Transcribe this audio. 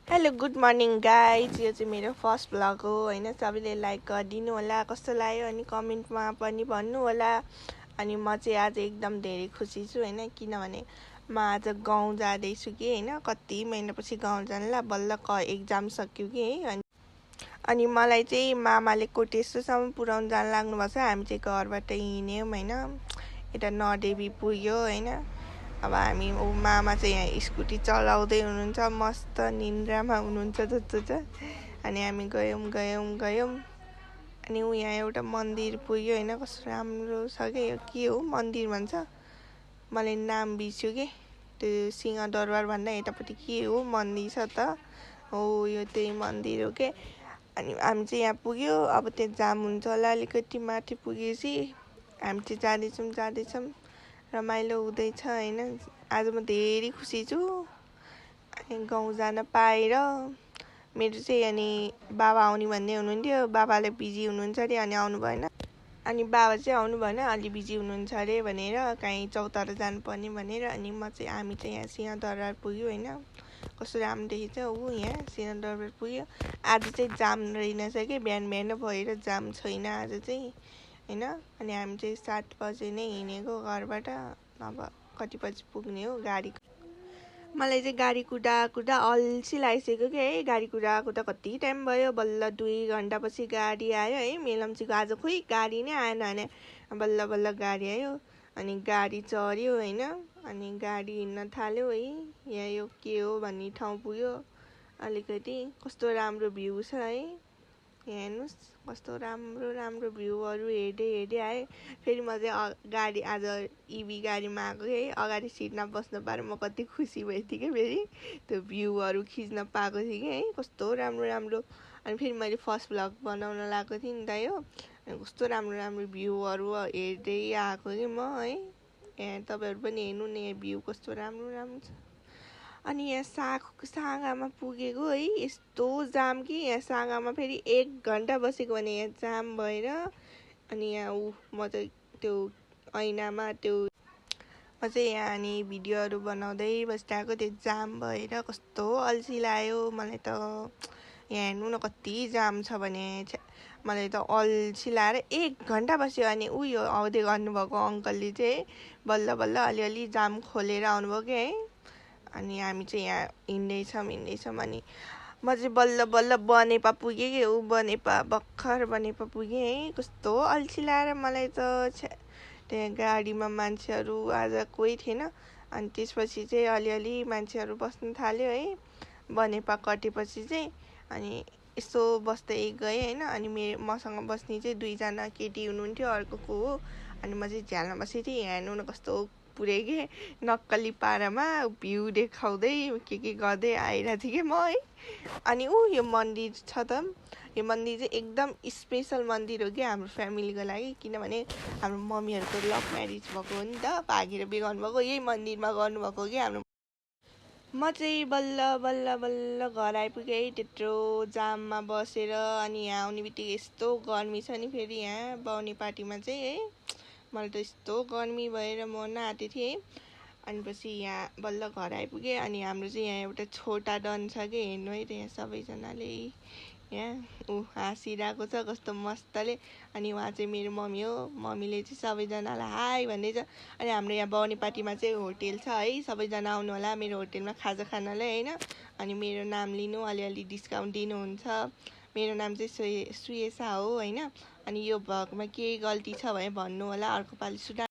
Hello good morning guys. यो चाहिँ मेरो फर्स्ट भ्लग हो होइन। सबैले लाइक गरिदिनु होला, कस्तो लाग्यो अनि कमेन्टमा पनि भन्नु होला। अनि म चाहिँ आज एकदम धेरै खुसी छु होइन, किनभने म आज गाउँ जाँदैछु कि होइन। कति महिनापछि गाउँ जानला, बल्ल एक्जाम सक्यो कि है। अनि मलाई चाहिँ मामाले कोटेश्वरसम्म पुऱ्याउनु जान लाग्नुभएको छ। हामी चाहिँ घरबाट हिँड्यौँ होइन, यता नदेवी पुग्यो होइन। अब हामी मामा चाहिँ यहाँ स्कुटी चलाउँदै हुनुहुन्छ, मस्त निन्द्रामा हुनुहुन्छ जस्तो छ। अनि हामी गयौँ अनि यहाँ एउटा मन्दिर पुग्यो होइन। कस्तो राम्रो छ क्या, यो के हो मन्दिर भन्छ, मलाई नाम बिर्स्यो कि। त्यो सिंहदरबार भन्दा यतापट्टि के हो मन्दिर छ त, हो यो त्यही मन्दिर हो के। अनि हामी चाहिँ यहाँ पुग्यो। अब त्यहाँ जाम हुन्छ होला, अलिकति माथि पुगेपछि हामी चाहिँ जाँदैछौँ। रमाइलो हुँदैछ होइन। आज म धेरै खुसी छु अनि गाउँ जान पाएर। मेरो चाहिँ अनि बाबा आउने भन्दै हुनुहुन्थ्यो, बाबाले बिजी हुनुहुन्छ अरे अनि आउनु भएन। अनि बाबा चाहिँ आउनु भएन, अलि बिजी हुनुहुन्छ अरे भनेर, कहीँ चौतारा जानुपर्ने भनेर। अनि हामी चाहिँ यहाँ सिंहदरबार पुग्यो होइन। कस्तो राम्रो देखिन्छ ऊ यहाँ सिंहदरबार पुग्यो। आज चाहिँ जाम रहेनछ कि, बिहान भएर जाम छैन आज चाहिँ होइन। अनि हामी चाहिँ 7 बजे नै हिँडेको घरबाट, अब कति बजी पुग्ने हो गाडी। मलाई चाहिँ गाडी कुदा अल्छी लागिसक्यो कि है। गाडी कुदा कति टाइम भयो, बल्ल 2 घन्टापछि गाडी आयो है। मेलम्चीको आज खोइ गाडी नै आएन भने बल्ल गाडी आयो। अनि गाडी चढ्यो होइन। अनि गाडी हिँड्न थाल्यो है। यहाँ यो के हो भन्ने ठाउँ पुग्यो। अलिकति कस्तो राम्रो भ्यू छ है, यहाँ हेर्नुहोस् कस्तो राम्रो भ्यूहरू हेर्दै आएँ। फेरि म चाहिँ गाडी आज इभी गाडीमा आएको है, अगाडि सिटमा बस्नु पाएर म कति खुसी भएको थिएँ कि। फेरि त्यो भ्यूहरू खिच्न पाएको थिएँ कि है, कस्तो राम्रो। अनि फेरि मैले फर्स्ट भ्लग बनाउन लागेको थिएँ नि त यो। अनि कस्तो राम्रो भ्यूहरू हेर्दै आएको कि म है। यहाँ तपाईँहरू पनि हेर्नु नि, भ्यू कस्तो राम्रो छ। अनि यहाँ साँगामा पुगेको है, यस्तो जाम कि यहाँ साँगामा फेरि 1 घन्टा बसेको भने यहाँ जाम भएर। अनि यहाँ म चाहिँ त्यो ऐनामा म चाहिँ यहाँ अनि भिडियोहरू बनाउँदै बसिरहेको, त्यो जाम भएर कस्तो अल्छी लाग्यो मलाई त। यहाँ हेर्नु न कति जाम छ भने, मलाई त अल्छी लाएर 1 घन्टा बस्यो। अनि यो आउँदै गर्नुभएको अङ्कलले चाहिँ बल्ल अलिअलि जाम खोलेर आउनुभयो कि है। अनि हामी चाहिँ यहाँ हिँड्दैछौँ अनि म चाहिँ बल्ल बनेपा पुगेँ कि, भर्खर बनेपा पुगेँ है। कस्तो अल्छी लाएर मलाई त। त्यहाँ गाडीमा मान्छेहरू आज कोही थिएन। अनि त्यसपछि चाहिँ अलिअलि मान्छेहरू बस्न थाल्यो है, बनेपा कटेपछि चाहिँ। अनि यसो बस्दै गएँ होइन। अनि मसँग बस्ने चाहिँ 2 जना केटी हुनुहुन्थ्यो, अर्को को हो। अनि म चाहिँ झ्यालमा बसेको थिएँ। यहाँ हेर्नु न कस्तो पुरै के नक्कली पारामा भ्यू देखाउँदै के गर्दै आइरहेको थिएँ कि म है। अनि यो मन्दिर छ त, यो मन्दिर चाहिँ एकदम स्पेसल मन्दिर हो कि हाम्रो फ्यामिलीको लागि। किनभने हाम्रो मम्मीहरूको लभ म्यारिज भएको हो नि त, भागेर बिहे गर्नुभएको यही मन्दिरमा गर्नुभएको हो कि हाम्रो। म चाहिँ बल्ल घर आइपुगेँ है, त्यत्रो जाममा बसेर। अनि यहाँ आउने बित्तिकै यस्तो गर्मी छ नि फेरि यहाँ बाहुनेपाटीमा चाहिँ है। मलाई त यस्तो गर्मी भएर म नआँटेको थिएँ है। अनि पछि यहाँ बल्ल घर आइपुगेँ। अनि हाम्रो चाहिँ यहाँ एउटा छोटा डन छ कि, हेर्नु है त यहाँ सबैजनाले यहाँ हाँसिरहेको छ कस्तो मस्तले। अनि उहाँ चाहिँ मेरो मम्मी हो, मम्मीले चाहिँ सबैजनालाई हाई भन्दैछ। अनि हाम्रो यहाँ बाहुनेपाटीमा चाहिँ होटेल छ है, सबैजना आउनु होला मेरो होटेलमा खाजा खानलाई होइन। अनि मेरो नाम लिनु, अलिअलि डिस्काउन्ट दिनुहुन्छ। मेरो नाम चाहिँ सुयेसा हो होइन। अनि यो भ्लगमा केही गल्ती छ भने भन्नु होला, अर्को पालि सुधार।